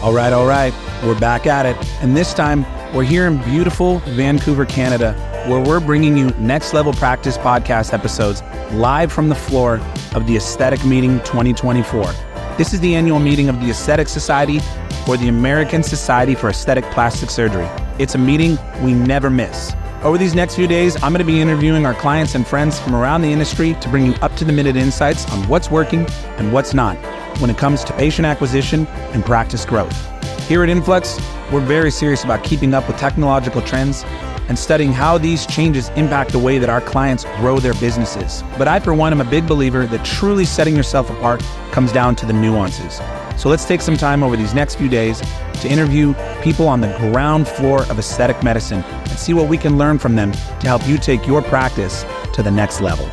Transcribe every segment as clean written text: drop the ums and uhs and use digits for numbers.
All right, we're back at it. And this time, we're here in beautiful Vancouver, Canada, where we're bringing you Next Level Practice podcast episodes live from the floor of the Aesthetic Meeting 2024. This is the annual meeting of the Aesthetic Society, or the American Society for Aesthetic Plastic Surgery. It's a meeting we never miss. Over these next few days, I'm going to be interviewing our clients and friends from around the industry to bring you up-to-the-minute insights on what's working and what's not when it comes to patient acquisition and practice growth. Here at Influx, we're very serious about keeping up with technological trends and studying how these changes impact the way that our clients grow their businesses. But I, for one, am a big believer that truly setting yourself apart comes down to the nuances. So let's take some time over these next few days to interview people on the ground floor of aesthetic medicine and see what we can learn from them to help you take your practice to the next level.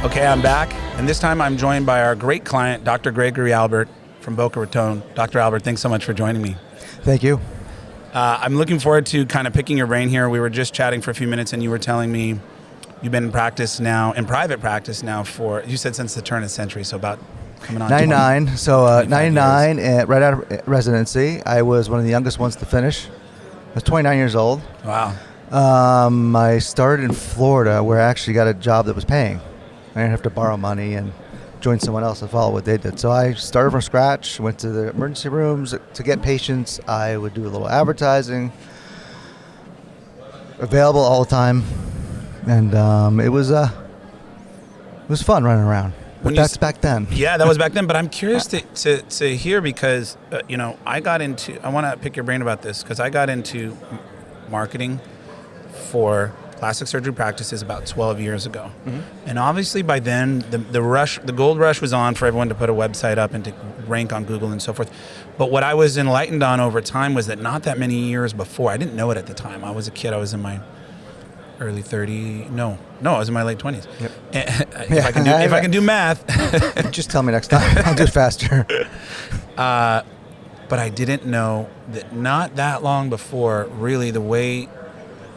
Okay, I'm back, and this time I'm joined by our great client, Dr. Gregory Albert from Boca, Raton. Dr. Albert, thanks so much for joining me. Thank you. I'm looking forward to kind of picking your brain here. We were just chatting for a few minutes, and you were telling me you've been in private practice now for, you said since the turn of the century, so about coming on 99. 20, so 99, right out of residency. I was one of the youngest ones to finish. I was 29 years old. Wow. I started in Florida, where I actually got a job that was paying. I didn't have to borrow money and join someone else and follow what they did. So I started from scratch, went to the emergency rooms to get patients. I would do a little advertising, available all the time, and it was fun running around. But that's back then. Yeah, that was back then. But I'm curious to hear because I want to pick your brain about this because I got into marketing for plastic surgery practices about 12 years ago. Mm-hmm. And obviously by then, the gold rush was on for everyone to put a website up and to rank on Google and so forth. But what I was enlightened on over time was that not that many years before, I didn't know it at the time. I was a kid. I was in my early 30s. No, I was in my late 20s. Yep. If I can do math. Just tell me next time. I'll do it faster. But I didn't know that not that long before, really, the way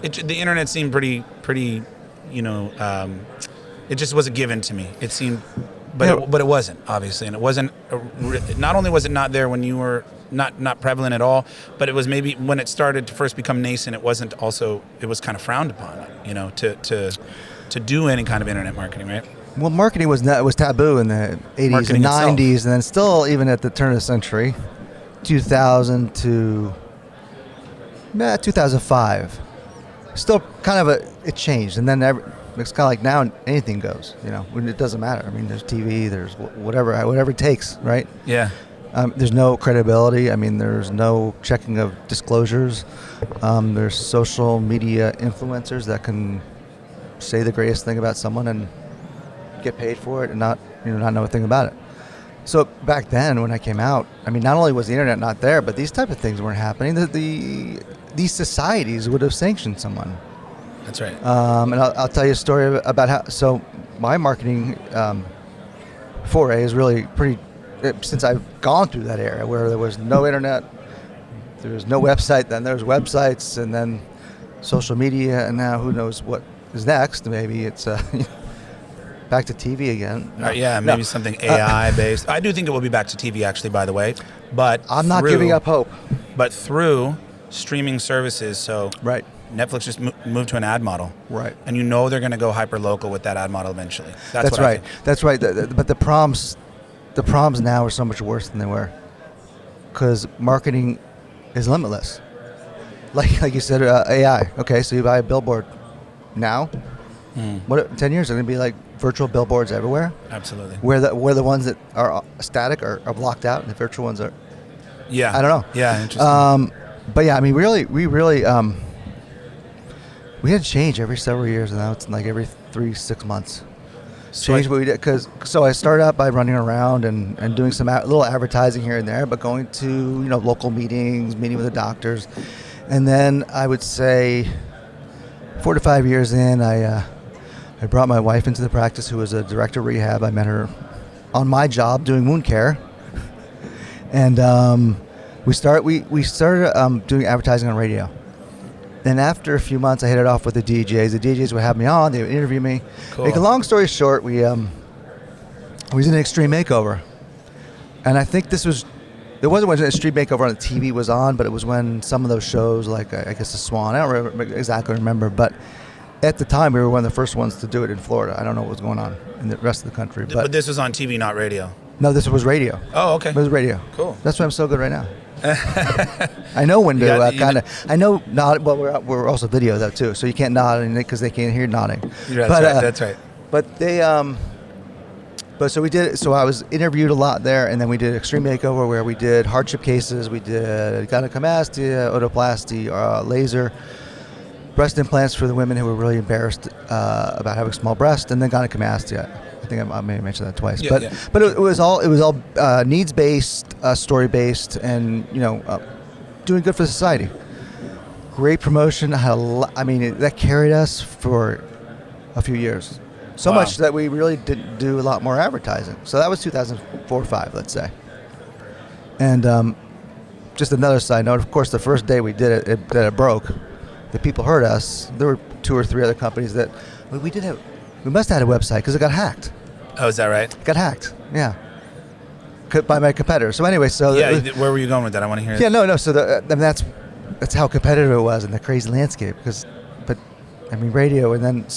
the internet seemed pretty, it just wasn't given to me. It seemed, but it wasn't, obviously. And it wasn't, not only was it not there when you were not prevalent at all, but it was maybe when it started to first become nascent, it was kind of frowned upon, to do any kind of internet marketing, right? Well, marketing was taboo in the 80s marketing and 90s, itself. and then still even at the turn of the century, 2000 to 2005. Still kind of it changed, and then it's kind of like now anything goes, when it doesn't matter. I mean, there's TV, there's whatever it takes, right? Yeah. There's no credibility. I mean, there's no checking of disclosures. There's social media influencers that can say the greatest thing about someone and get paid for it and not know a thing about it. So back then, when I came out, I mean, not only was the internet not there, but these type of things weren't happening. These societies would have sanctioned someone. That's right. And I'll tell you a story about how. So my marketing foray is really pretty. Since I've gone through that era where there was no internet, there was no website, then there's websites, and then social media, and now who knows what is next? Maybe it's back to TV again. Maybe something AI based. I do think it will be back to TV, actually, by the way. But I'm not giving up hope. But through streaming services, so right. Netflix just moved to an ad model, right? And they're going to go hyper local with that ad model eventually. That's right. That's right. But the problems now are so much worse than they were, because marketing is limitless. Like you said, AI. Okay, so you buy a billboard now. What 10 years are going to be like virtual billboards everywhere? Absolutely. Where the ones that are static are blocked out, and the virtual ones are. Yeah. I don't know. Yeah, interesting. But yeah, I mean, we really, we had to change every several years, and now it's like every 3-6 months. Change what we did, so I started out by running around and doing some little advertising here and there, but going to local meetings, meeting with the doctors, and then I would say 4 to 5 years in, I brought my wife into the practice, who was a director of rehab. I met her on my job doing wound care, and we started doing advertising on radio. then after a few months, I hit it off with the DJs. The DJs would have me on. They would interview me. Cool. Make a long story short, we was in an Extreme Makeover, and I think this was. It wasn't when Extreme Makeover on the TV was on, but it was when some of those shows, like I guess The Swan. I don't exactly remember, but at the time we were one of the first ones to do it in Florida. I don't know what was going on in the rest of the country, but this was on TV, not radio. No, this was radio. Oh, okay. It was radio. Cool. That's why I'm so good right now. I know when to kind of. I know nod. Well, we're also video though too, so you can't nod because they can't hear nodding. That's right. That's right. But they But so we did. So I was interviewed a lot there, and then we did Extreme Makeover, where we did hardship cases. We did gynecomastia, otoplasty, laser, breast implants for the women who were really embarrassed about having small breasts, and then gynecomastia. I think I may have mentioned that twice. But it was all needs based, story based, and doing good for society. Great promotion. I had that carried us for a few years. So much that we really didn't do a lot more advertising. So that was 2004-05, let's say. And just another side note, of course, the first day we did it, that it broke. The people heard us. There were 2 or 3 other companies that we must have had a website because it got hacked. Oh, is that right? It got hacked, yeah. By my competitor. So anyway, where were you going with that? I want to hear. Yeah, no. So that's how competitive it was in the crazy landscape. Radio, and then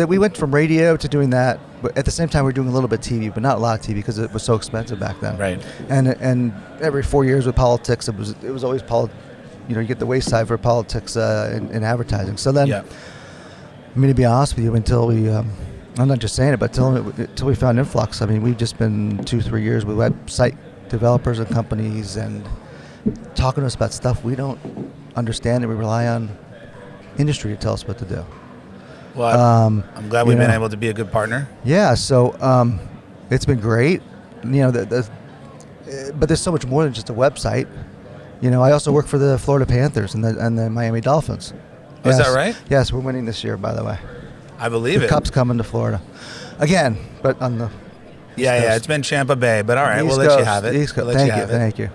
we went from radio to doing that, but at the same time we were doing a little bit of TV, but not a lot of TV because it was so expensive back then. Right. And every 4 years with politics, it was always you get the wayside for politics in advertising. So then, to be honest with you, until we, I'm not just saying it, but until we found Influx, we've just been 2-3 years with website developers and companies and talking to us about stuff we don't understand, and we rely on industry to tell us what to do. Well, I'm glad we've been able to be a good partner. Yeah, so it's been great. But there's so much more than just a website. I also work for the Florida Panthers and the Miami Dolphins. Is that right? Yes, we're winning this year, by the way. I believe the Cup's coming to Florida again, but on the East Coast. It's been Tampa Bay, but all right, we'll let you have it. East Coast. Thank you.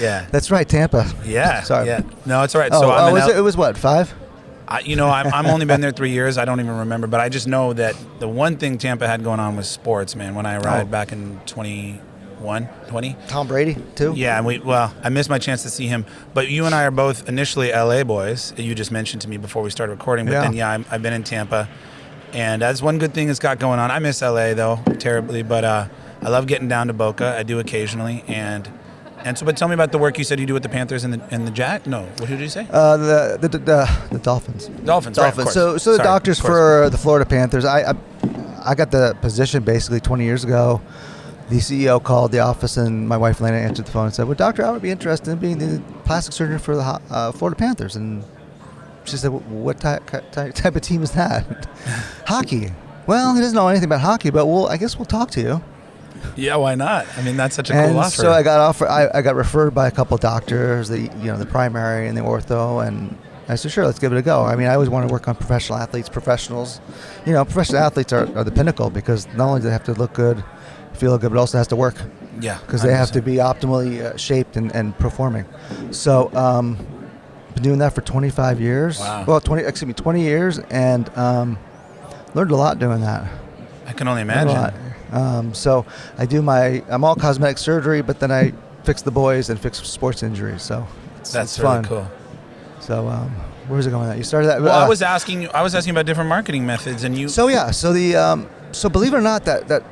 Yeah, that's right, Tampa. Yeah, sorry. Yeah. No, it's all right. So it was what, 5? I'm only been there 3 years. I don't even remember, but I just know that the one thing Tampa had going on was sports, man. When I arrived back in 20. Tom Brady, too? Yeah, and I missed my chance to see him. But you and I are both initially LA boys. You just mentioned to me before we started recording. But then, I've been in Tampa. And that's one good thing that's got going on. I miss LA, though, terribly. But I love getting down to Boca. I do occasionally. But tell me about the work you said you do with the Panthers and the Jack. No, what did you say? The Dolphins. Dolphins. Right, of course. So the doctors for the Florida Panthers. I got the position basically 20 years ago. The CEO called the office, and my wife Lana answered the phone and said, "Well, doctor, I would be interested in being the plastic surgeon for the Florida Panthers." And she said, "What type of team is that?" Hockey. Well, he doesn't know anything about hockey, but I guess we'll talk to you. Yeah, why not? That's such a cool offer. So I got referred by a couple of doctors, the primary and the ortho, and I said, sure, let's give it a go. I always want to work on professional athletes, professionals. Professional athletes are the pinnacle because not only do they have to look good, feel good, but also has to work. Yeah. Because they have to be optimally shaped and performing. So been doing that for 25 years. Wow. Well, 20 years, and learned a lot doing that. I can only imagine. So I'm all cosmetic surgery, but then I fix the boys and fix sports injuries. So that's fun. Really cool. So where was it going with that? You started that. Well, I was asking about different marketing methods, and you. So believe it or not, that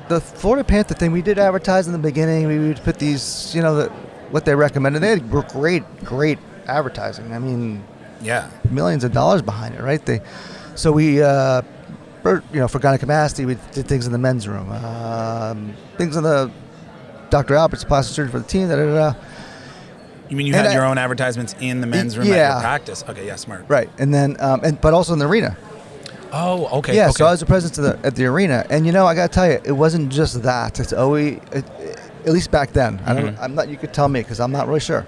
the Florida Panther thing, we did advertise in the beginning. We would put these, what they recommended. They had great advertising. Millions of dollars behind it, right? We. For gynecomastia, we did things in the men's room, things in the Dr. Albert's plastic surgery for the team. You mean you had your own advertisements in the men's room at your practice? Okay, yeah, smart. Right, and then but also in the arena. Oh, okay. Yeah, okay. so I was a presence at the arena, and I got to tell you, it wasn't just that. It's always, at least back then. I'm not. You could tell me because I'm not really sure.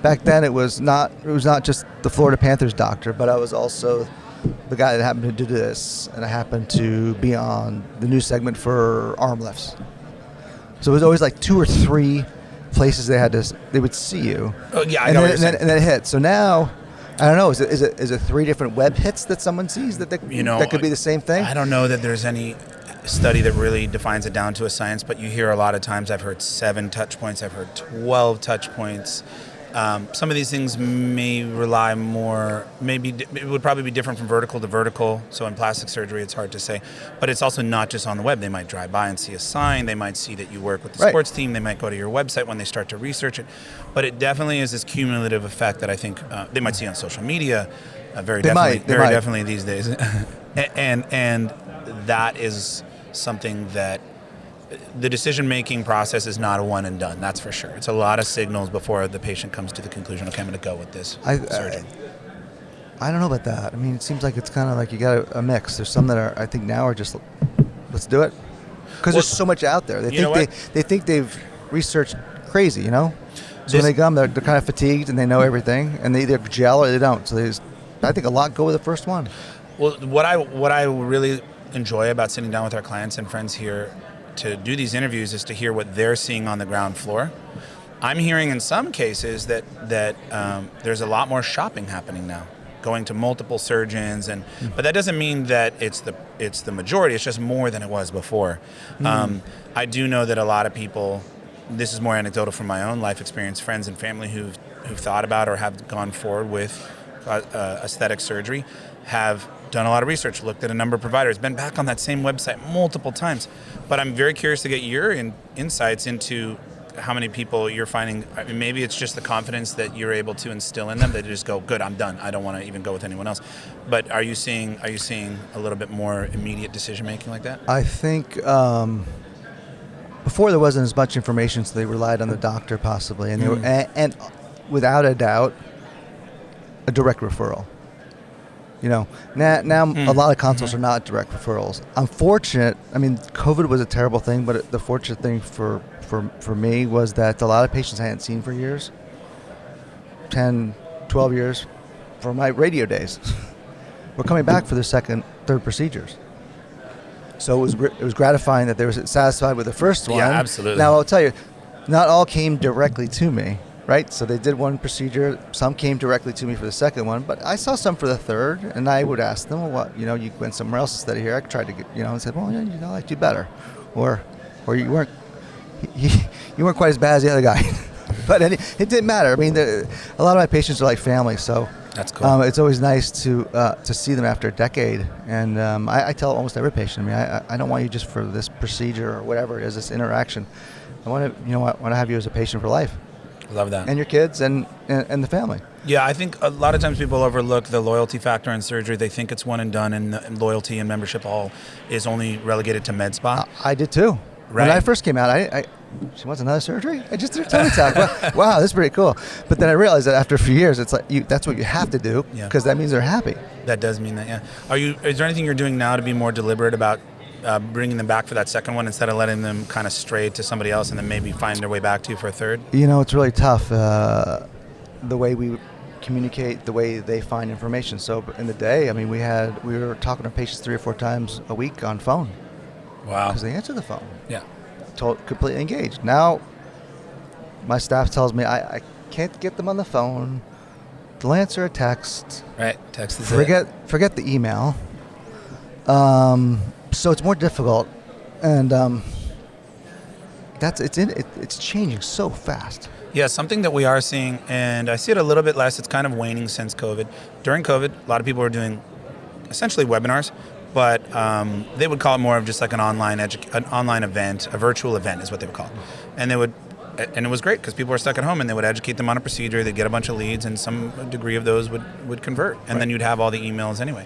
Back then, it was not just the Florida Panthers doctor, but I was also the guy that happened to do this, and I happened to be on the news segment for arm lifts. So it was always like 2 or 3 places they would see you. Oh yeah, I and know. Then it hit. So now I don't know. Is it 3 different web hits that someone sees that that could be the same thing? I don't know that there's any study that really defines it down to a science, but you hear a lot of times. I've heard 7 touch points. I've heard 12 touch points. Some of these things may rely more, maybe it would probably be different from vertical to vertical. So in plastic surgery, it's hard to say. But it's also not just on the web. They might drive by and see a sign. They might see that you work with the sports team. They might go to your website when they start to research it. But it definitely is this cumulative effect that I think they might see on social media very definitely these days. and that is something that the decision-making process is not a one and done, that's for sure. It's a lot of signals before the patient comes to the conclusion, okay, I'm going to go with this surgeon. I don't know about that. I mean, it seems like it's kind of like you got a mix. There's some that are, I think now are just, let's do it. Because there's so much out there. They think they've researched crazy, you know? So when they come, they're kind of fatigued and they know everything, and they either gel or they don't. So I think a lot go with the first one. Well, what I really enjoy about sitting down with our clients and friends here to do these interviews is to hear what they're seeing on the ground floor. I'm hearing in some cases that there's a lot more shopping happening now, going to multiple surgeons, but that doesn't mean that it's the majority. It's just more than it was before. I do know that a lot of people, this is more anecdotal from my own life experience, friends and family who've thought about or have gone forward with aesthetic surgery, have done a lot of research, looked at a number of providers, been back on that same website multiple times. But I'm very curious to get your insights into how many people you're finding. I mean, maybe it's just the confidence that you're able to instill in them that they just go, good, I'm done. I don't want to even go with anyone else. But are you seeing a little bit more immediate decision making like that? I think before there wasn't as much information, so they relied on the doctor possibly, and they were, and without a doubt, a direct referral. You know, now a lot of consults are not direct referrals. I'm fortunate. I mean, COVID was a terrible thing, but the fortunate thing for me was that a lot of patients I hadn't seen for years, 10, 12 years, for my radio days, were coming back for their second, third procedures. So it was gratifying that they were satisfied with the first one. Yeah, absolutely. Now, I'll tell you, not all came directly to me. Right, so they did one procedure. Some came directly to me for the second one, but I saw some for the third, and I would ask them, "Well, what? You know, you went somewhere else instead of here." I tried to get, and said, "Well, yeah, I liked you better," or you weren't quite as bad as the other guy. But it didn't matter. I mean, a lot of my patients are like family, so that's cool. It's always nice to see them after a decade. And I tell almost every patient, I don't want you just for this procedure or whatever it is, this interaction. I want to have you as a patient for life. Love that. And your kids and the family. Yeah, I think a lot of times people overlook the loyalty factor in surgery. They think it's one and done, and loyalty and membership all is only relegated to med spa. I did too. Right. When I first came out, she wants another surgery? I just did her tummy tuck. Wow, this is pretty cool. But then I realized that after a few years, it's like that's what you have to do because that means they're happy. That does mean that, yeah. Is there anything you're doing now to be more deliberate about bringing them back for that second one instead of letting them kind of stray to somebody else and then maybe find their way back to you for a third? It's really tough, the way we communicate, the way they find information. So in the day, I mean, we were talking to patients 3 or 4 times a week on phone. Wow. Because they answer the phone. Yeah. Completely engaged. Now, my staff tells me I can't get them on the phone. They'll answer a text. Right. Text is Forget the email. So it's more difficult, and it's changing so fast. Yeah, something that we are seeing, and I see it a little bit less. It's kind of waning since COVID. During COVID, a lot of people were doing essentially webinars, but they would call it more of just like an online event, a virtual event is what they would call it, and it was great because people were stuck at home and they would educate them on a procedure. They'd get a bunch of leads and some degree of those would convert. And then you'd have all the emails anyway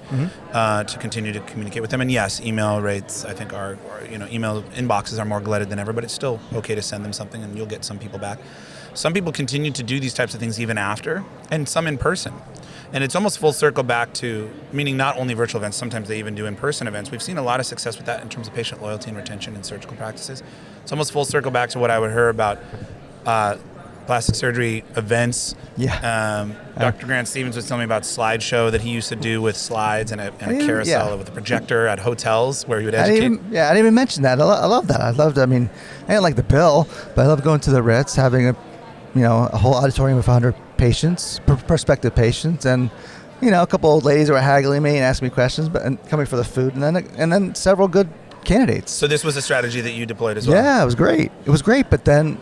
to continue to communicate with them. And yes, email rates I think are email inboxes are more glutted than ever, but it's still okay to send them something and you'll get some people back. Some people continue to do these types of things even after, and some in person. And it's almost full circle back to, meaning not only virtual events, sometimes they even do in-person events. We've seen a lot of success with that in terms of patient loyalty and retention in surgical practices. It's almost full circle back to what I would hear about plastic surgery events. Yeah. Dr. Grant Stevens was telling me about slideshow that he used to do with slides and a carousel with a projector at hotels where he would educate. I didn't even mention that. I love that. I didn't like the bill, but I love going to the Ritz, having a whole auditorium of 100 patients, prospective patients, and a couple old ladies were haggling me and asking me questions, and coming for the food, and then several good candidates. So this was a strategy that you deployed as well. Yeah, it was great. But then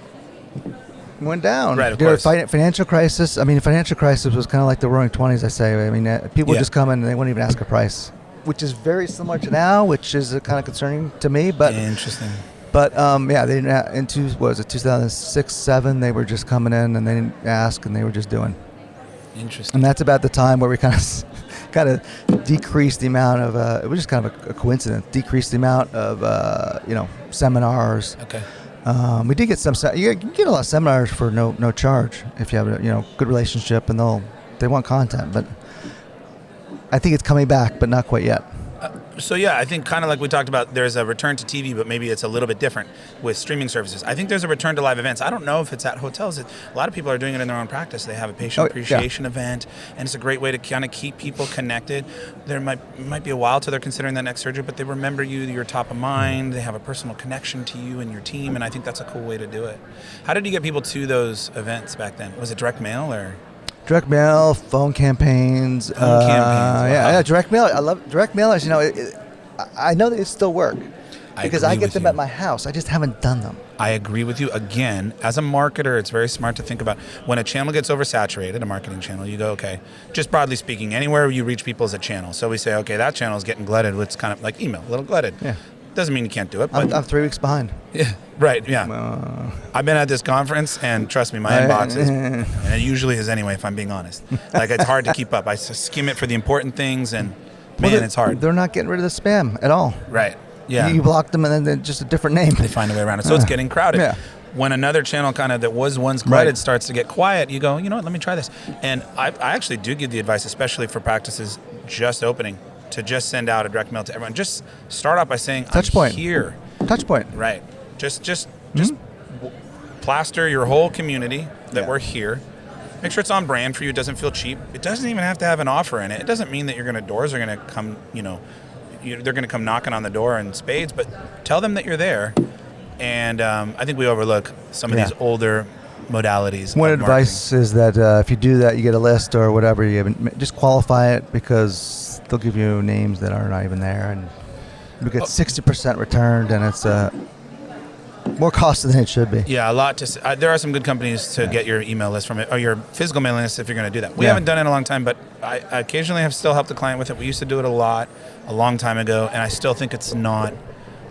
it went down. Right, of course. Financial crisis. I mean, financial crisis was kind of like the Roaring '20s. I say. I mean, people would just come in and they wouldn't even ask a price, which is very similar to now, which is kind of concerning to me. But interesting. But they didn't. What was it, 2006, 2007? They were just coming in and they didn't ask, and they were just doing. Interesting. And that's about the time where we kind of decreased the amount of. It was just kind of a coincidence. Decreased the amount of seminars. Okay. We did get some. You get a lot of seminars for no charge if you have a good relationship, and they want content. But I think it's coming back, but not quite yet. So I think kind of like we talked about, there's a return to TV, but maybe it's a little bit different with streaming services. I think there's a return to live events. I don't know if it's at hotels. A lot of people are doing it in their own practice. They have a patient appreciation event, and it's a great way to kind of keep people connected. There might be a while till they're considering that next surgery, but they remember you, you're top of mind. They have a personal connection to you and your team, and I think that's a cool way to do it. How did you get people to those events back then? Was it direct mail or? Direct mail, phone campaigns. Wow. Direct mail. I love direct mailers. I know that it still work because I get them at my house. I just haven't done them. I agree with you. Again, as a marketer, it's very smart to think about when a channel gets oversaturated, a marketing channel, you go, okay, just broadly speaking, anywhere you reach people is a channel. So we say, okay, that channel is getting glutted. It's kind of like email, a little glutted. Yeah. Doesn't mean you can't do it. But I'm 3 weeks behind. Yeah, right, yeah. I've been at this conference, and trust me, my inbox is, and it usually is anyway, if I'm being honest. Like, it's hard to keep up. I skim it for the important things, and it's hard. They're not getting rid of the spam at all. Right, yeah. You block them, and then they're just a different name. They find a way around it. So it's getting crowded. Yeah. When another channel kind of that was once glutted starts to get quiet, you go, you know what, let me try this. And I actually do give the advice, especially for practices just opening, to just send out a direct mail to everyone. Just start out by saying, I'm here. Touch point. Right. Just plaster your whole community that we're here. Make sure it's on brand for you. It doesn't feel cheap. It doesn't even have to have an offer in it. It doesn't mean that doors are going to come, they're going to come knocking on the door in spades, but tell them that you're there. And I think we overlook some of these older modalities. One advice is that if you do that, you get a list or whatever. Just qualify it, because they'll give you names that are not even there, and you get 60% returned, and it's more costly than it should be. Yeah, a lot to. There are some good companies to get your email list from it, or your physical mailing list if you're going to do that. We haven't done it in a long time, but I occasionally have still helped a client with it. We used to do it a long time ago, and I still think it's not.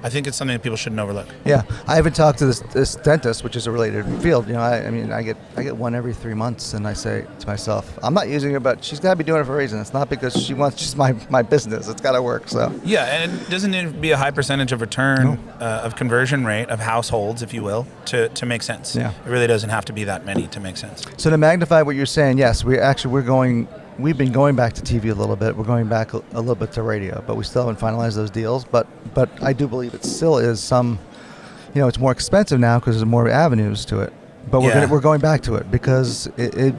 I think it's something that people shouldn't overlook. Yeah, I even talked to this dentist, which is a related field. I get one every 3 months, and I say to myself, I'm not using it, but she's got to be doing it for a reason. It's not because she wants just my business. It's got to work. So yeah, and it doesn't need to be a high percentage of return of conversion rate of households, if you will, to make sense. Yeah, it really doesn't have to be that many to make sense. So to magnify what you're saying, yes, we've been going back to TV a little bit. We're going back a little bit to radio, but we still haven't finalized those deals. But I do believe it still is some, it's more expensive now because there's more avenues to it. But we're going back to it because the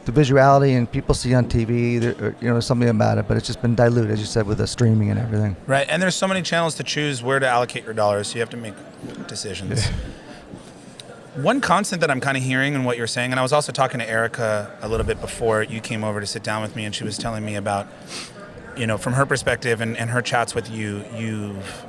visuality and people see on TV, there's something about it, but it's just been diluted, as you said, with the streaming and everything. Right, and there's so many channels to choose where to allocate your dollars, so you have to make decisions. One constant that I'm kind of hearing in what you're saying, and I was also talking to Erica a little bit before you came over to sit down with me, and she was telling me about, from her perspective and her chats with you,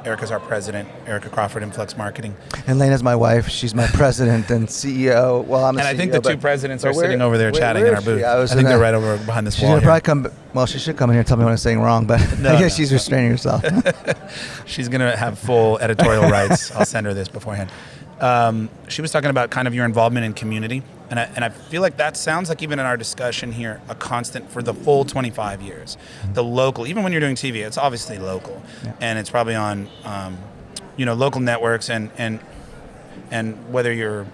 Erica's our president, Erica Crawford, Influx Marketing. And Lena's my wife. She's my president and CEO. Well, I'm the CEO. And I think the two presidents are sitting over there chatting in our booth. I think they're right over behind this wall. She's going to probably come, she should come in here and tell me when I'm saying wrong, but I guess she's restraining herself. She's going to have full editorial rights. I'll send her this beforehand. She was talking about kind of your involvement in community, and I feel like that sounds like, even in our discussion here, a constant for the full 25 years. The local, even when you're doing TV, it's obviously local, and it's probably on, local networks, and whether you're.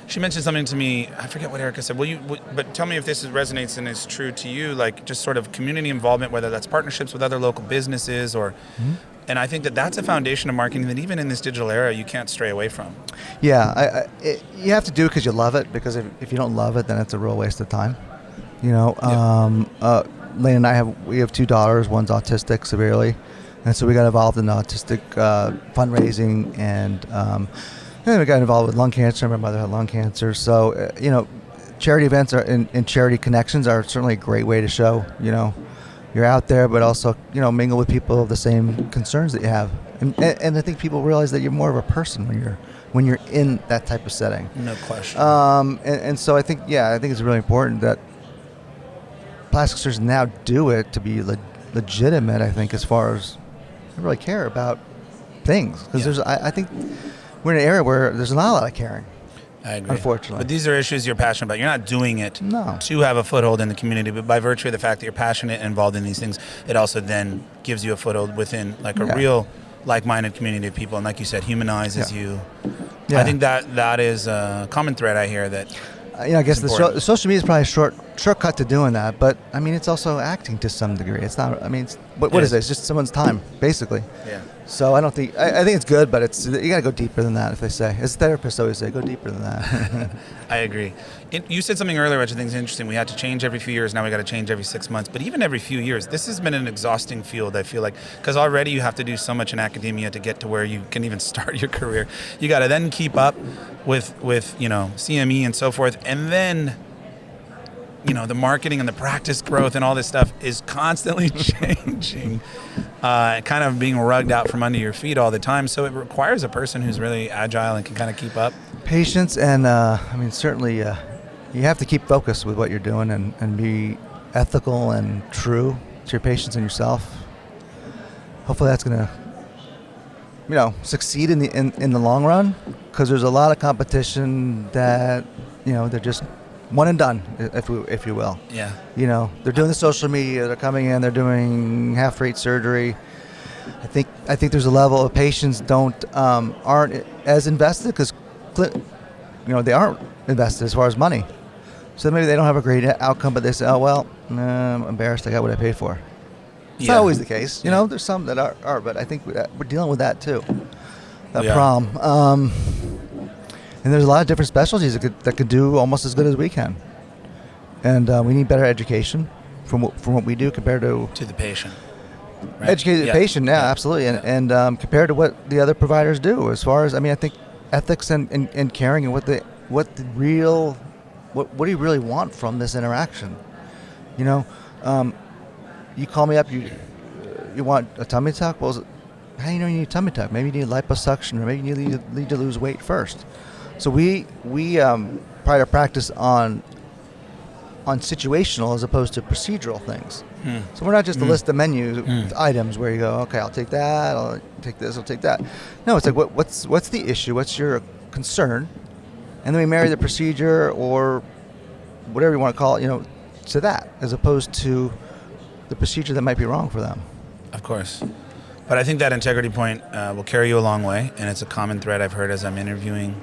She mentioned something to me. I forget what Erica said. But tell me if this resonates and is true to you, like just sort of community involvement, whether that's partnerships with other local businesses or. Mm-hmm. And I think that's a foundation of marketing that even in this digital era, you can't stray away from. Yeah, you have to do it because you love it, because if you don't love it, then it's a real waste of time. Lane and I have 2 daughters. One's autistic severely, and so we got involved in autistic fundraising, and then we got involved with lung cancer. My mother had lung cancer, so charity events and charity connections are certainly a great way to show, you're out there, but also, mingle with people of the same concerns that you have. And I think people realize that you're more of a person when you're in that type of setting. No question. And so I think it's really important that plastic surgeons now do it to be legitimate, I think, as far as they really care about things. Because I think we're in an area where there's not a lot of caring. I agree. Unfortunately. But these are issues you're passionate about. You're not doing it No. to have a foothold in the community, but by virtue of the fact that you're passionate and involved in these things, it also then gives you a foothold within like a real like-minded community of people. And like you said, humanizes you. Yeah. I think that is a common thread I hear that I guess the social media is probably a shortcut to doing that, but I mean, it's also acting to some degree. It's not. I mean, what is it? It's just someone's time, basically. Yeah. So I don't think. I think it's good, but you got to go deeper than that. If they say, as therapists always say, go deeper than that. I agree. You said something earlier, which I think is interesting. We had to change every few years. Now we got to change every 6 months. But even every few years, this has been an exhausting field. I feel like because already you have to do so much in academia to get to where you can even start your career. You got to then keep up with CME and so forth, and then the marketing and the practice growth and all this stuff is constantly changing, kind of being rugged out from under your feet all the time. So it requires a person who's really agile and can kind of keep up. Patience and certainly you have to keep focused with what you're doing and be ethical and true to your patients and yourself. Hopefully that's going to succeed in the long run, because there's a lot of competition that they're just one and done, if you will. Yeah. They're doing the social media. They're coming in. They're doing half-rate surgery. I think there's a level of patients aren't as invested because they aren't invested as far as money. So maybe they don't have a great outcome, but they say, oh well, I'm embarrassed. I got what I paid for. It's not always the case. There's some that are, but I think we're dealing with that too. That problem. And there's a lot of different specialties that could do almost as good as we can. And we need better education from what we do compared to the patient. Right? Educated patient, absolutely. And compared to what the other providers do, as far as, I think ethics and caring and what do you really want from this interaction? You call me up, you want a tummy tuck? Well, how do you know you need a tummy tuck? Maybe you need liposuction, or maybe you need to lose weight first. So we pride our practice on situational as opposed to procedural things. So we're not just a list of menu items where you go, okay, I'll take that, I'll take this, I'll take that. No, it's like what's the issue? What's your concern? And then we marry the procedure or whatever you want to call it, to that, as opposed to the procedure that might be wrong for them. Of course. But I think that integrity point will carry you a long way, and it's a common thread I've heard as I'm interviewing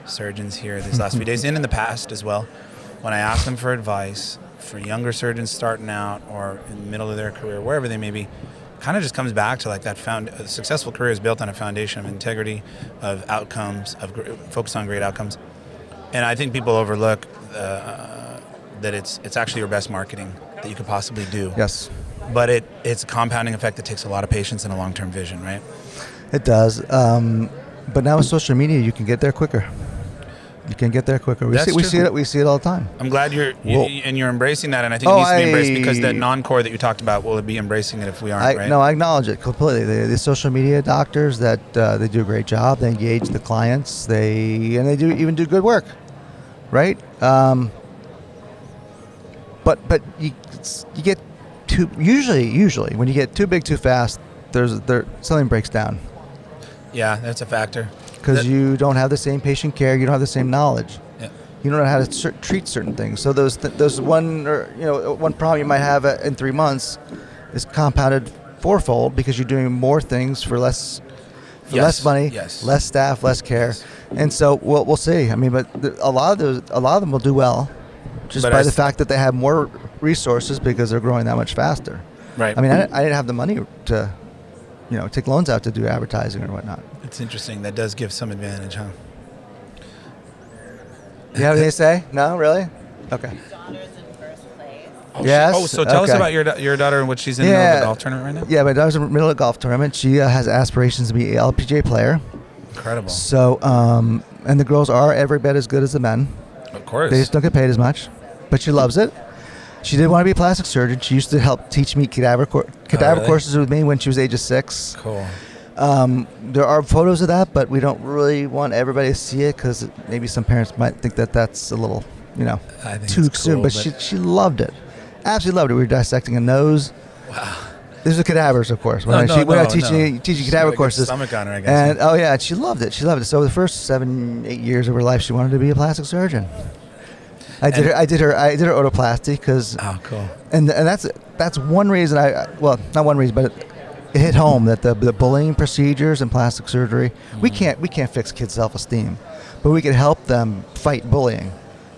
surgeons here these last few days and in the past as well. When I ask them for advice for younger surgeons starting out or in the middle of their career, wherever they may be, kind of just comes back to like that a successful career is built on a foundation of integrity, of outcomes, focus on great outcomes. And I think people overlook that it's actually your best marketing that you could possibly do. Yes. But it's a compounding effect that takes a lot of patience and a long-term vision, right? It does. But now with social media, you can get there quicker. We see it all the time. I'm glad you're embracing that, and I think it needs to be embraced because that non-core that you talked about will be embracing it if we aren't, right? No, I acknowledge it completely. The social media doctors that they do a great job. They engage the clients. They do good work, right? But you get usually when you get too big too fast, something breaks down. Yeah, that's a factor. Because you don't have the same patient care, you don't have the same knowledge. Yeah. You don't know how to treat certain things. So those one problem you might have in 3 months is compounded fourfold because you're doing more things for less money, less staff, less care, and so we'll see. But a lot of them will do well, just by the fact that they have more resources because they're growing that much faster. Right. I didn't have the money to take loans out to do advertising or whatnot. It's interesting. That does give some advantage, huh? You have anything to say? No, really? Okay. Your daughter's in first place. Yes. So tell us about your daughter and what she's in the middle of the golf tournament right now. Yeah, my daughter's in the middle of the golf tournament. She has aspirations to be an LPGA player. Incredible. So, and the girls are every bit as good as the men. Of course. They just don't get paid as much, but she loves it. She did want to be a plastic surgeon. She used to help teach me cadaver really? courses with me when she was age of 6. Cool. There are photos of that, but we don't really want everybody to see it because maybe some parents might think that that's a little, I think too it's soon. cool, But she loved it. Absolutely loved it. We were dissecting a nose. Wow. These are cadavers, of course. We're not teaching cadaver courses. Stomach on her, I guess. And yeah, she loved it. She loved it. So the first 7-8 years of her life, she wanted to be a plastic surgeon. I did her otoplasty because. Oh, cool. And that's one reason not one reason, but it hit home that the bullying procedures and plastic surgery, we can't fix kids' self-esteem, but we can help them fight bullying.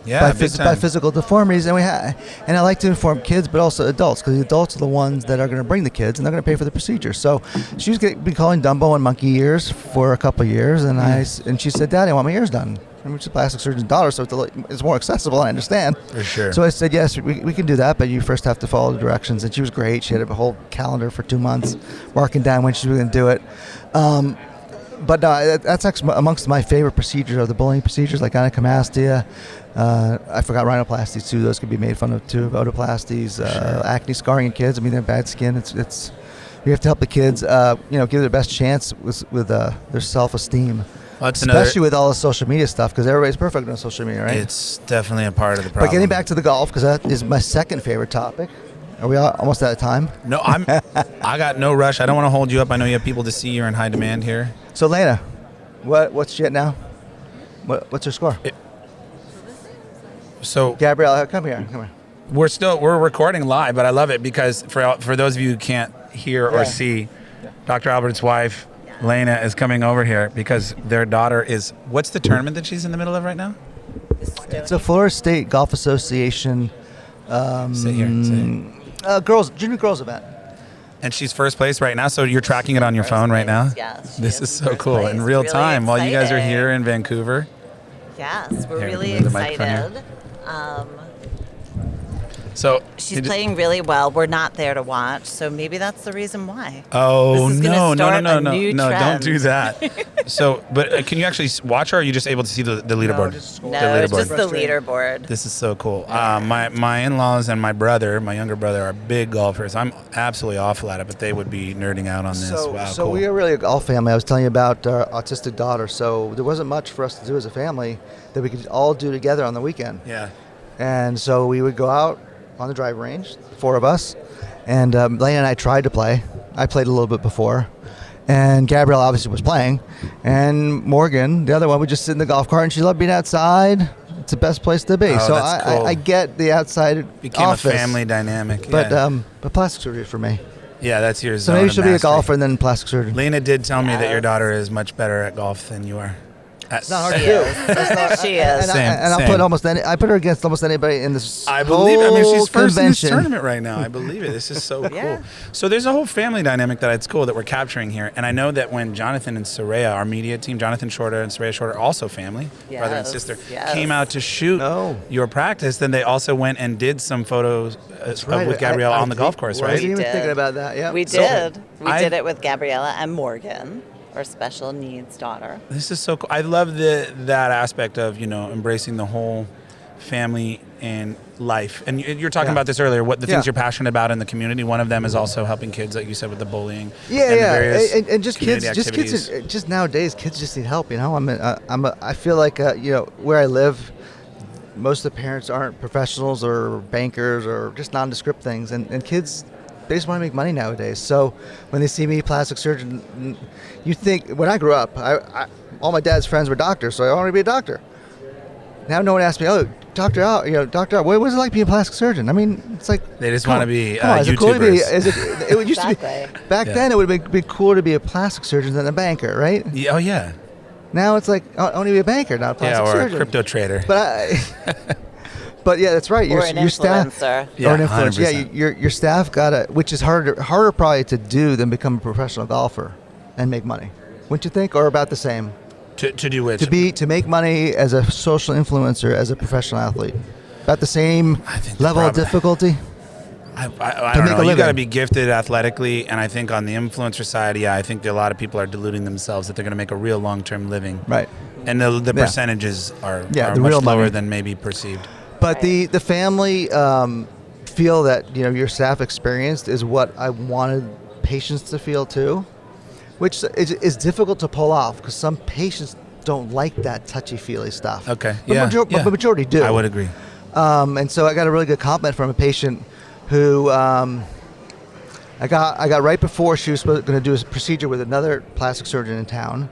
Yeah, by physical deformities, and I like to inform kids, but also adults, because the adults are the ones that are going to bring the kids, and they're going to pay for the procedure. So she was been calling Dumbo and monkey ears for a couple of years, and she said, "Daddy, I want my ears done." And she's a plastic surgeon's daughter, so it's more accessible. I understand. For sure. So I said, "Yes, we can do that, but you first have to follow the directions." And she was great. She had a whole calendar for 2 months, marking down when she was going to do it. But no, that's actually amongst my favorite procedures are the bullying procedures, like gynecomastia. I forgot rhinoplasties too; those could be made fun of too. Otoplasties, acne scarring in kids. I mean, they have bad skin. It's we have to help the kids, give their best chance with their self-esteem. Well, especially with all the social media stuff, because everybody's perfect on social media, right? It's definitely a part of the problem. But getting back to the golf, because that is my second favorite topic. Are we almost out of time? No, I got no rush. I don't want to hold you up. I know you have people to see. You're in high demand here. So, Lena, what's she at now? What's her score? So, Gabriella, come here. We're recording live, but I love it because for those of you who can't hear or see, Dr. Albert's wife, Lena, is coming over here because their daughter is. What's the tournament that she's in the middle of right now? It's a Florida State Golf Association. Sit here. Junior girls event. And she's first place right now, so you're tracking it on your phone right now? Yes. This is so cool. In real time while you guys are here in Vancouver. Yes, we're Here, really move the microphone here. excited. So She's playing really well. We're not there to watch, so maybe that's the reason why. Oh, This is no, gonna start a no, new don't trend. do that. So, but can you actually watch her, or are you just able to see the leaderboard? No, it's just the leaderboard. This is so cool. My in-laws and my younger brother, are big golfers. I'm absolutely awful at it, but they would be nerding out on this. Wow, So cool. we are really a golf family. I was telling you about our autistic daughter. So there wasn't much for us to do as a family that we could all do together on the weekend. Yeah. And so we would go out on the driving range, 4 of us, and Lena and I tried to play. I played a little bit before, and Gabrielle obviously was playing, and Morgan, the other one, would just sit in the golf cart, and she loved being outside. It's the best place to be. Oh, so that's cool. I get the outside Became office, a family dynamic. but Yeah, plastic surgery for me. yeah, that's your So zone maybe of she'll be a mastery. golfer and then plastic surgeon. Lena did tell me that your Yes. daughter is much better at golf than you are. It's not hard to She do. is. She is. And I'll put I put her against almost anybody in this I believe it. I mean, she's whole first in this convention. tournament right now. I believe it. This is so cool. Yeah. So there's a whole family dynamic that it's cool that we're capturing here. And I know that when Jonathan and Soraya, our media team, Jonathan Shorter and Soraya Shorter, also family, brother and Yes, sister, yes. came out to shoot Oh. your practice, then they also went and did some photos Right. with Gabrielle I on the golf course, I right? wasn't even did. thinking about that. Yeah. We So, did. We I- did it with Gabriella and Morgan, our special needs daughter. This is so cool. I love that aspect of, embracing the whole family and life. And you're talking Yeah. about this earlier, what the things Yeah. you're passionate about in the community. One of them is also helping kids, like you said, with the bullying. Yeah, and the yeah, various and just kids, community activities. just nowadays, kids just need help. I feel like where I live, most of the parents aren't professionals or bankers or just nondescript things, and kids, they just want to make money nowadays. So when they see me, plastic surgeon, you think when I grew up, all my dad's friends were doctors, so I wanted to be a doctor. Now no one asks me, oh, Dr. Al, Dr. Al, what was it like being a plastic surgeon? I mean, it's like They just come want to on, be come on, is it cool to be? YouTubers. It used to be Exactly. back Yeah. then. It would be cooler to be a plastic surgeon than a banker, right? Yeah, oh, yeah. Now it's like I want to be a banker, not a Yeah, plastic or surgeon. a crypto trader. But yeah, that's right. Or an Your staff, influencer. Yeah, or an influencer. Yeah, 100%. your staff which is harder probably to do than become a professional golfer and make money. Wouldn't you think, or about the same? to do which? To make money as a social influencer, as a professional athlete, about the same I think the level of problem- difficulty. I to don't make a know. You living. got to be gifted athletically, and I think on the influencer side, I think that a lot of people are deluding themselves that they're going to make a real long-term living. Right. And the percentages are the much real lower money. than maybe perceived. But the family feel that your staff experienced is what I wanted patients to feel too, which is difficult to pull off because some patients don't like that touchy-feely stuff. Okay. But the majority do. I would agree. And so I got a really good compliment from a patient who I got right before she was going to do a procedure with another plastic surgeon in town,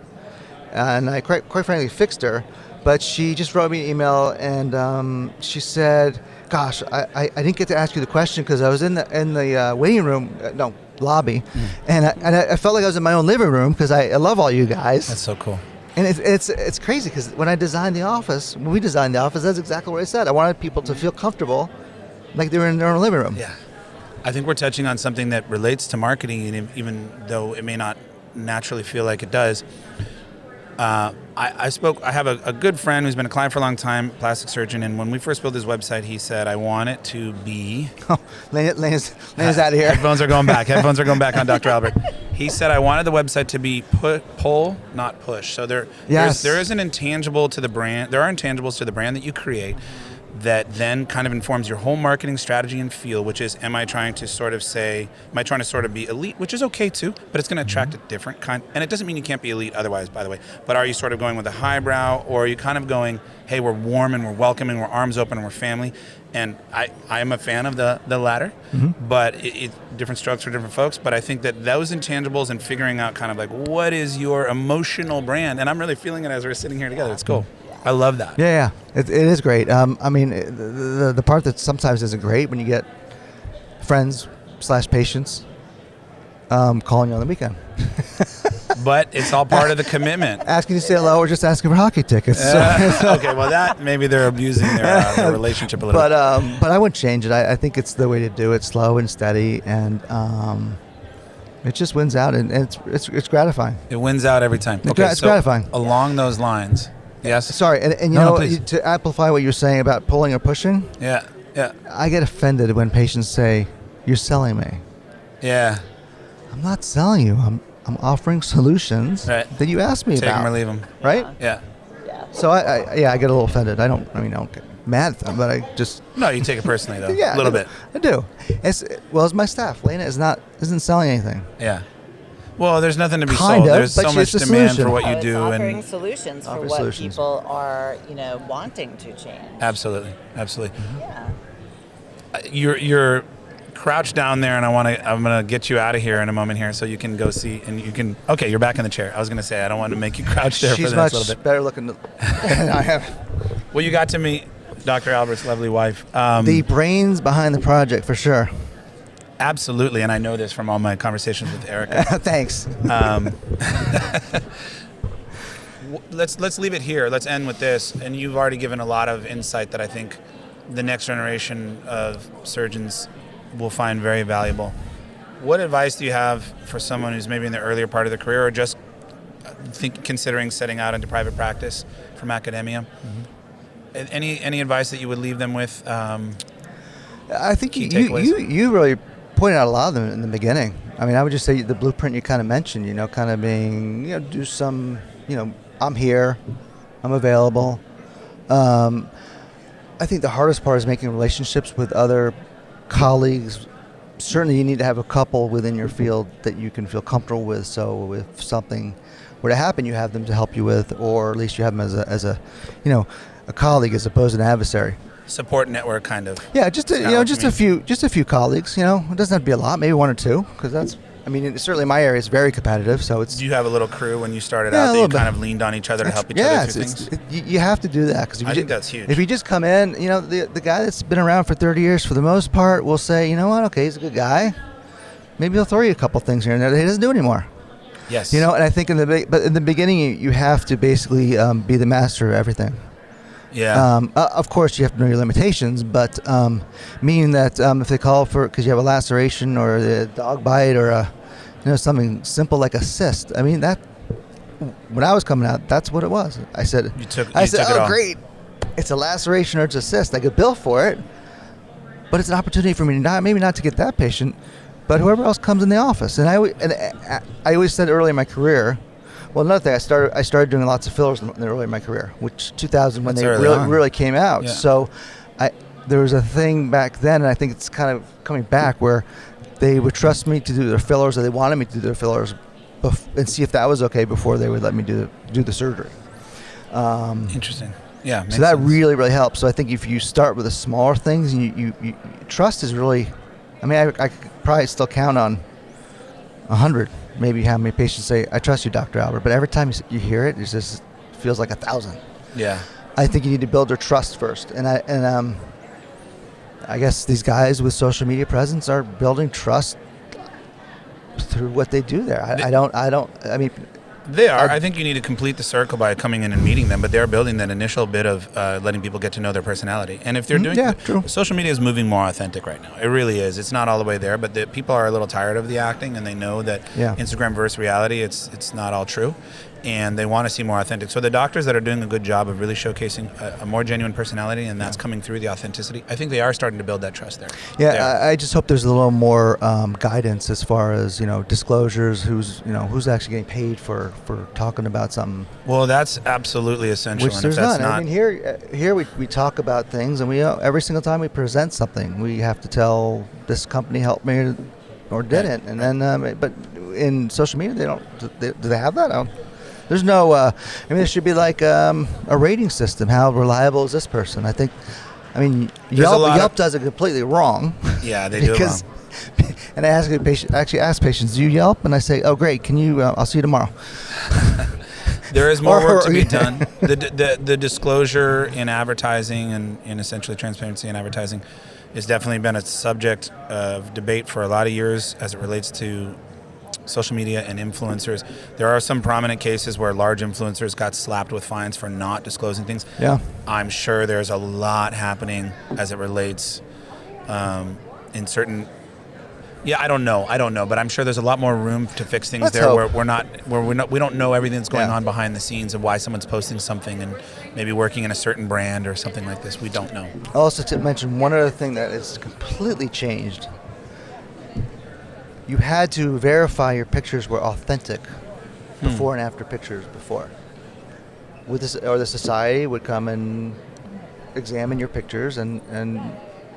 and I quite frankly fixed her. But she just wrote me an email, and she said, "Gosh, I didn't get to ask you the question because I was in the waiting room, lobby, and I felt like I was in my own living room because I love all you guys." That's so cool. And it's crazy because when we designed the office, that's exactly what I said. I wanted people to feel comfortable, like they were in their own living room. Yeah. I think we're touching on something that relates to marketing, and even though it may not naturally feel like it does. I have a good friend who's been a client for a long time, plastic surgeon, and when we first built his website, he said, I want it to be... Oh, Lena's out of here. Headphones are going back. Headphones are going back on Dr. Albert. He said, I wanted the website to be pull, not push. So there is an intangible to the brand. There are intangibles to the brand that you create that then kind of informs your whole marketing strategy and feel, which is, am I trying to sort of be elite, which is okay too, but it's going to attract a different kind, and it doesn't mean you can't be elite otherwise, by the way, but are you sort of going with a highbrow, or are you kind of going, hey, we're warm and we're welcoming, we're arms open and we're family? And I am a fan of the latter, but it different strokes for different folks, but I think that those intangibles and figuring out kind of like, what is your emotional brand, and I'm really feeling it as we're sitting here together, it's cool. I love that. Yeah, it is great. I mean, the part that sometimes isn't great when you get friends/patients calling you on the weekend. But it's all part of the commitment. Asking to say hello or just asking for hockey tickets. Okay, well that maybe they're abusing their relationship a little bit. But I wouldn't change it. I think it's the way to do it, slow and steady, and it just wins out, and it's gratifying. It wins out every time. Okay, it's gratifying. Along those lines. Yes. Sorry, and to amplify what you're saying about pulling or pushing. Yeah. I get offended when patients say, "You're selling me." Yeah. I'm not selling you. I'm offering solutions that you asked me about. Take them or leave them. Right? Yeah. So I get a little offended. I don't get mad at them, but I just. No, you take it personally though. Yeah, a little bit. I do. As my staff, Lena isn't selling anything. Yeah. Well, there's nothing to be kind sold. of, There's so much demand for what you do, offering and solutions for what people are, wanting to change. Absolutely. Yeah. You're crouched down there, and I'm gonna get you out of here in a moment here, so you can go see, and you can. Okay, you're back in the chair. I was gonna say I don't want to make you crouch there for the next little bit. She's much better looking than I have. Well, you got to meet Dr. Albert's lovely wife. The brains behind the project, for sure. Absolutely, and I know this from all my conversations with Erica. Thanks. Let's leave it here. Let's end with this. And you've already given a lot of insight that I think the next generation of surgeons will find very valuable. What advice do you have for someone who's maybe in the earlier part of their career, or just considering setting out into private practice from academia? Any advice that you would leave them with? I think you really pointed out a lot of them in the beginning. I mean, I would just say the blueprint you kind of mentioned, kind of being, do some, I'm here, I'm available. I think the hardest part is making relationships with other colleagues. Certainly you need to have a couple within your field that you can feel comfortable with, so if something were to happen, you have them to help you with, or at least you have them as a colleague as opposed to an adversary. Support network, kind of. Yeah, just a few colleagues. It doesn't have to be a lot, maybe one or two, because that's. I mean, certainly my area is very competitive, so it's. Do you have a little crew when you started out that you kind of leaned on each other to help each other through things? You have to do that, because I think that's huge. If you just come in, the guy that's been around for 30 years, for the most part, will say, you know what, okay, he's a good guy. Maybe he'll throw you a couple things here and there that he doesn't do anymore. Yes. And I think in the beginning, you have to basically be the master of everything. Yeah. Of course, you have to know your limitations, but meaning that if they call for, because you have a laceration or a dog bite or something simple like a cyst. I mean, that when I was coming out, that's what it was. I said, oh, great, it's a laceration or it's a cyst. I could bill for it, but it's an opportunity for me maybe not to get that patient, but whoever else comes in the office. And I always said early in my career, Well, another thing, I started doing lots of fillers in the early in my career, which 2000 when That's they early really on. really came out. Yeah. So there was a thing back then, and I think it's kind of coming back, where they would trust me to do their fillers, or they wanted me to do their fillers, and see if that was okay before they would let me do the surgery. Interesting. Yeah. So makes that sense. really, really helps. So I think if you start with the smaller things, you trust is really, I mean, I could probably still count on 100, maybe how many patients say, I trust you, Dr. Albert. But every time you hear it, it just feels like 1,000. Yeah. I think you need to build their trust first. And I guess these guys with social media presence are building trust through what they do there. I mean, They are. I think you need to complete the circle by coming in and meeting them, but they're building that initial bit of letting people get to know their personality. And if they're doing, true. Social media is moving more authentic right now. It really is. It's not all the way there, but the people are a little tired of the acting, and they know that Instagram versus reality, it's not all true, and they want to see more authentic. So the doctors that are doing a good job of really showcasing a more genuine personality, and that's coming through the authenticity, I think they are starting to build that trust there. Yeah, I just hope there's a little more guidance as far as disclosures. Who's actually getting paid for talking about something. Well, that's absolutely essential. Which and there's if that's none. not, I mean, here we talk about things, and we every single time we present something, we have to tell this company helped me or didn't, and then but in social media they don't. Do they have that? There's no. I mean, there should be like a rating system. How reliable is this person? I mean, Yelp does it completely wrong. Yeah, they do it wrong. And I ask patients, do you Yelp? And I say, oh, great. Can you? I'll see you tomorrow. There is more work to be done. The disclosure in advertising and essentially transparency in advertising has definitely been a subject of debate for a lot of years as it relates to social media and influencers. There are some prominent cases where large influencers got slapped with fines for not disclosing things. Yeah. I'm sure there's a lot happening as it relates in certain. Yeah, I don't know, but I'm sure there's a lot more room to fix things. Let's there hope. where we don't know everything that's going on behind the scenes of why someone's posting something and maybe working in a certain brand or something like this. We don't know. Also, to mention one other thing that is completely changed. You had to verify your pictures were authentic before and after pictures before. The society would come and examine your pictures and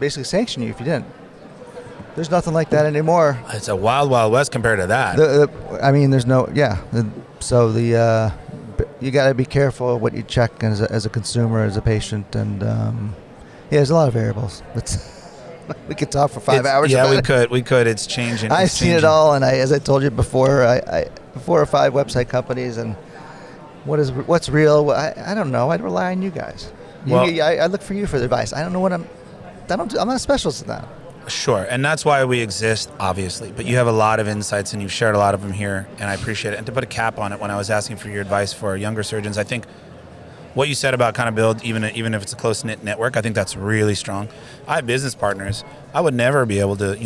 basically sanction you if you didn't. There's nothing like that anymore. It's a wild, wild west compared to that. There's no, so you got to be careful what you check as a consumer, as a patient, and there's a lot of variables. We could talk for 5 hours. Yeah, about we could. It's changing. I've seen it all, and as I told you before, I 4 or 5 website companies, and what's real? I don't know. I'd rely on you guys. I look for you for the advice. I don't know what I'm not a specialist in that. Sure, and that's why we exist, obviously. But you have a lot of insights, and you've shared a lot of them here, and I appreciate it. And to put a cap on it, when I was asking for your advice for younger surgeons, I think what you said about kind of build, even if it's a close-knit network, I think that's really strong. I have business partners. I would never be able to,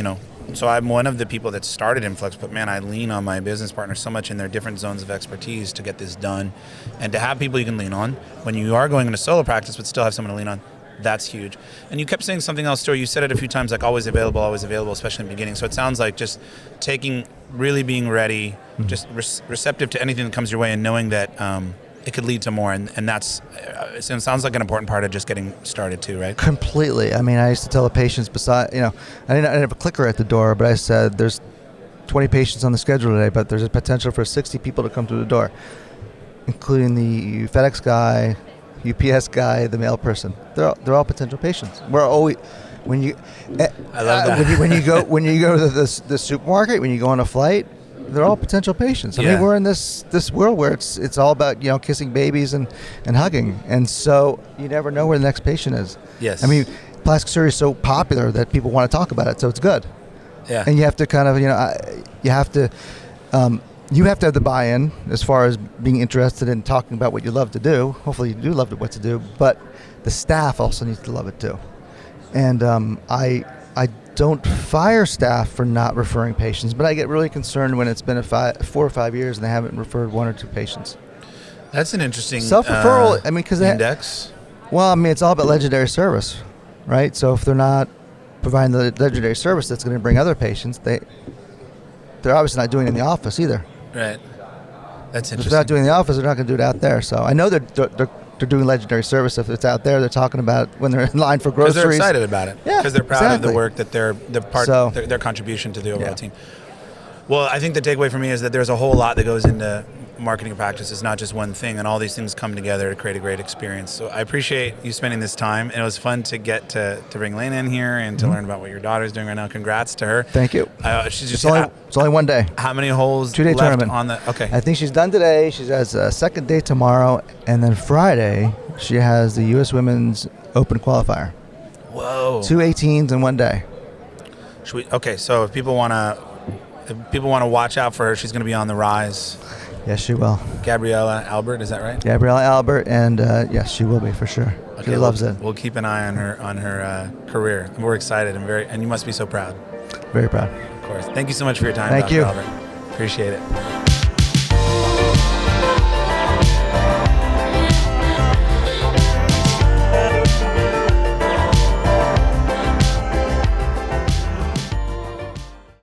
so I'm one of the people that started Influx, but man, I lean on my business partners so much in their different zones of expertise to get this done. And to have people you can lean on when you are going into solo practice but still have someone to lean on, that's huge. And you kept saying something else, too. You said it a few times, like always available, especially in the beginning. So it sounds like just really being ready, just receptive to anything that comes your way and knowing that it could lead to more. And that's, it sounds like an important part of just getting started, too, right? Completely. I mean, I used to tell the patients, I didn't have a clicker at the door, but I said, there's 20 patients on the schedule today, but there's a potential for 60 people to come through the door, including the FedEx guy, UPS guy, the mail person. They're all potential patients. We're always I love that. when you go to the supermarket, when you go on a flight, they're all potential patients. I mean, we're in this world where it's all about kissing babies and hugging, and so you never know where the next patient is. Yes. I mean, plastic surgery is so popular that people want to talk about it, so it's good. Yeah. And you have to kind of you have to have the buy-in as far as being interested in talking about what you love to do. Hopefully you do love what to do, but the staff also needs to love it too. And I don't fire staff for not referring patients, but I get really concerned when it's been 4 or 5 years and they haven't referred 1 or 2 patients. That's an interesting self-referral. Because index. It's all about legendary service, right? So if they're not providing the legendary service that's going to bring other patients, they're obviously not doing it in the office either. Right. That's If interesting. they're not doing the office, they're not going to do it out there. So I know they're doing legendary service. If it's out there, they're talking about when they're in line for groceries. Because they're excited about it. Yeah, Because they're proud of the exactly. work that their contribution to the overall team. Well, I think the takeaway for me is that there's a whole lot that goes into marketing practice. It's not just one thing, and all these things come together to create a great experience. So I appreciate you spending this time, and it was fun to get to bring Lena in here and to learn about what your daughter's doing right now. Congrats to her. Thank you. She's It's just only one day. how many holes 2-day left tournament. on the? Okay. I think she's done today. She has a second day tomorrow, and then Friday she has the U.S. Women's Open qualifier. Whoa. 2 18s in one day. Okay, so if people want to watch out for her, she's going to be on the rise. Yes, she will. Gabriella Albert, is that right? Gabriella Albert, and yes, she will be for sure. She loves it. We'll keep an eye on her career. And we're excited and you must be so proud. Very proud. Of course. Thank you so much for your time, Thank Dr. you. Albert. Appreciate it.